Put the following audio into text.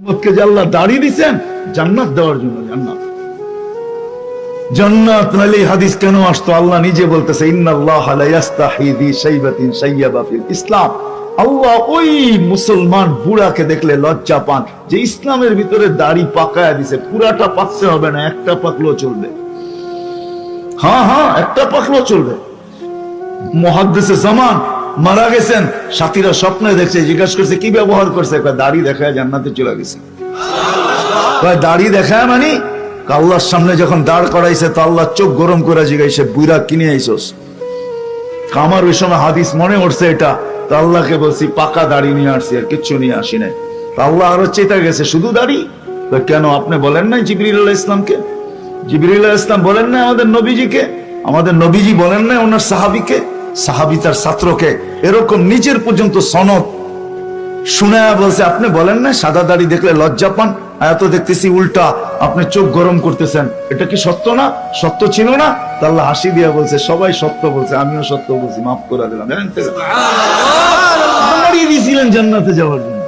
উম্মতকে যে আল্লাহ দাড়ি দিয়েছেন জান্নাত দেওয়ার জন্য। জান্নাত জান্নাত নালে হাদিস কেন আসতো? আল্লাহ নিজে বলতেছে ইন্নাল্লাহা লা ইস্তাহি বি শাইবাতিন শাইয়াবা ফিল ইসলাম। আল্লাহ ওই মুসলমান বুড়াকে দেখলে লজ্জা পান যে ইসলামের ভিতরে দাড়ি পাকায়া দিছে। পুরাটা পাকতে হবে না, একটা পাকলেও চলবে। হ্যাঁ, একটা পাকলেও চলবে। মুহাদ্দিসে জামান মারা গেছেন, সাথীরা স্বপ্নে দেখছে, জিজ্ঞাসা করছে কি ব্যবহার করছে? দাড়ি দেখায় জান্নাতে চলে গেছে। দাড়ি দেখায় মানে আল্লাহর সামনে যখন দাঁড় করাইছে তো আল্লাহ চোখ গরম করে জিজ্ঞাসা, বুইরা কিনে আইসোস? আমার ওই সময় হাদিস মনে উঠছে এটা, তো আল্লাহকে বলছি পাকা দাড়ি নিয়ে আসছি, আর কিচ্ছু নিয়ে আসি নাই। আল্লাহ আরো চেতা গেছে, শুধু দাড়ি? কেন আপনি বলেন নাই জিবরিল আলাইহিস ইসলামকে? জিবরিল আলাইহিস ইসলাম বলেন নাই আমাদের নবীজিকে? আমাদের নবীজি বলেন নাই ওনার সাহাবীকে, সাহাবী তার ছাত্রকে? এরকম নিজের পর্যন্ত সনদ শুনায়া বলছে, আপনি বলেন না সাদা দাড়ি দেখলে লজ্জা পান? এত দেখতেছি উল্টা, আপনি চোখ গরম করতেছেন। এটা কি সত্য না? সত্য ছিল না? আল্লাহ হাসি দিয়া বলছে সবাই সত্য বলছে, আমিও সত্য বলছি, মাফ করে দিলাম। দাঁড়িয়ে দিয়েছিলেন জান্নাতে যাওয়ার জন্য।